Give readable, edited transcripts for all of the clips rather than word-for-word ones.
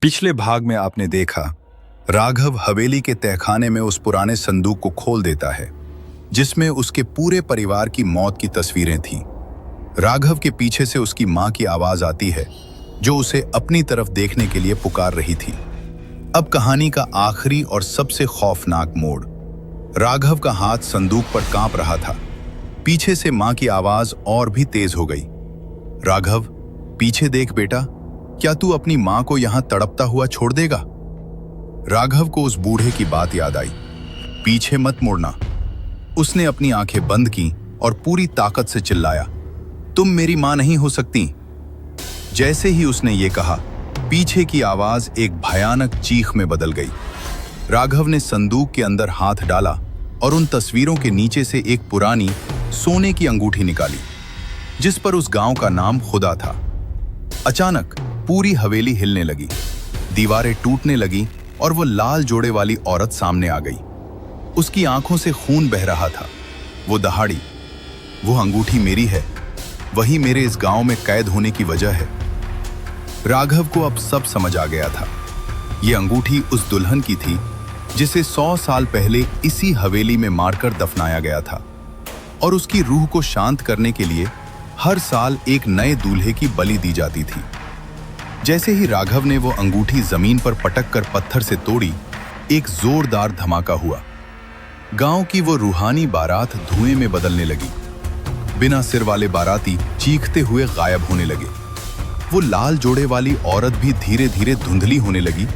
पिछले भाग में आपने देखा राघव हवेली के तहखाने में उस पुराने संदूक को खोल देता है जिसमें उसके पूरे परिवार की मौत की तस्वीरें थीं। राघव के पीछे से उसकी मां की आवाज आती है जो उसे अपनी तरफ देखने के लिए पुकार रही थी। अब कहानी का आखिरी और सबसे खौफनाक मोड़। राघव का हाथ संदूक पर कांप रहा था। पीछे से मां की आवाज और भी तेज हो गई। राघव, पीछे देख बेटा, क्या तू अपनी मां को यहां तड़पता हुआ छोड़ देगा? राघव को उस बूढ़े की बात याद आई। पीछे मत मुड़ना। उसने अपनी आंखें बंद की और पूरी ताकत से चिल्लाया, तुम मेरी मां नहीं हो सकती। जैसे ही उसने ये कहा, पीछे की आवाज एक भयानक चीख में बदल गई। राघव ने संदूक के अंदर हाथ डाला और उन तस्वीरों के नीचे से एक पुरानी सोने की अंगूठी निकाली जिस पर उस गांव का नाम खुदा था। अचानक पूरी हवेली हिलने लगी, दीवारें टूटने लगी और वो लाल जोड़े वाली औरत सामने आ गई। उसकी आंखों से खून बह रहा था। वो दहाड़ी, वो अंगूठी मेरी है, वही मेरे इस गांव में कैद होने की वजह है। राघव को अब सब समझ आ गया था। ये अंगूठी उस दुल्हन की थी जिसे 100 साल पहले इसी हवेली में मारकर दफनाया गया था और उसकी रूह को शांत करने के लिए हर साल एक नए दूल्हे की बलि दी जाती थी। जैसे ही राघव ने वो अंगूठी जमीन पर पटक कर पत्थर से तोड़ी, एक जोरदार धमाका हुआ। गांव की वो रूहानी बारात धुएं में बदलने लगी। बिना सिर वाले बाराती चीखते हुए गायब होने लगे। वो लाल जोड़े वाली औरत भी धीरे धीरे धुंधली होने लगी,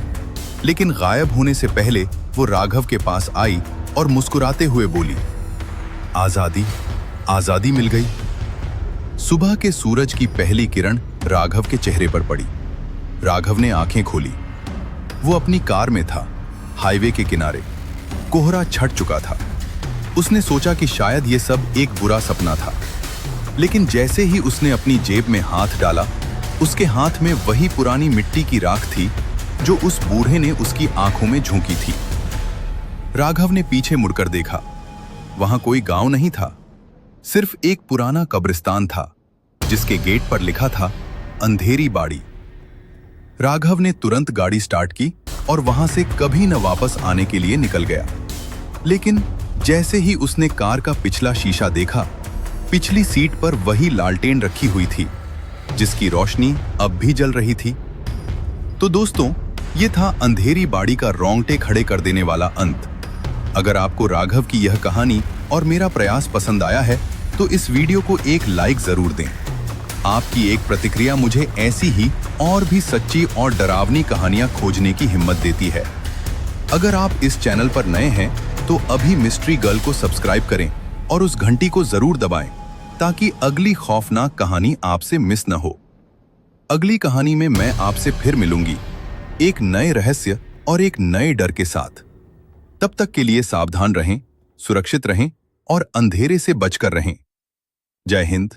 लेकिन गायब होने से पहले वो राघव के पास आई और मुस्कुराते हुए बोली, आजादी, आजादी मिल गई। सुबह के सूरज की पहली किरण राघव के चेहरे पर पड़ी। राघव ने आंखें खोली। वो अपनी कार में था, हाईवे के किनारे। कोहरा छट चुका था। उसने सोचा कि शायद ये सब एक बुरा सपना था, लेकिन जैसे ही उसने अपनी जेब में हाथ डाला, उसके हाथ में वही पुरानी मिट्टी की राख थी जो उस बूढ़े ने उसकी आंखों में झोंकी थी। राघव ने पीछे मुड़कर देखा। वहां कोई गांव नहीं था, सिर्फ एक पुराना कब्रिस्तान था जिसके गेट पर लिखा था अंधेरी बाड़ी। राघव ने तुरंत गाड़ी स्टार्ट की और वहां से कभी न वापस आने के लिए निकल गया। लेकिन जैसे ही उसने कार का पिछला शीशा देखा, पिछली सीट पर वही लालटेन रखी हुई थी जिसकी रोशनी अब भी जल रही थी। तो दोस्तों, ये था अंधेरी बाड़ी का रोंगटे खड़े कर देने वाला अंत। अगर आपको राघव की यह कहानी और मेरा प्रयास पसंद आया है तो इस वीडियो को एक लाइक जरूर दें। आपकी एक प्रतिक्रिया मुझे ऐसी ही और भी सच्ची और डरावनी कहानियां खोजने की हिम्मत देती है। अगर आप इस चैनल पर नए हैं तो अभी मिस्ट्री गर्ल को सब्सक्राइब करें और उस घंटी को जरूर दबाएं ताकि अगली खौफनाक कहानी आपसे मिस न हो। अगली कहानी में मैं आपसे फिर मिलूंगी, एक नए रहस्य और एक नए डर के साथ। तब तक के लिए सावधान रहें, सुरक्षित रहें और अंधेरे से बचकर रहें। जय हिंद।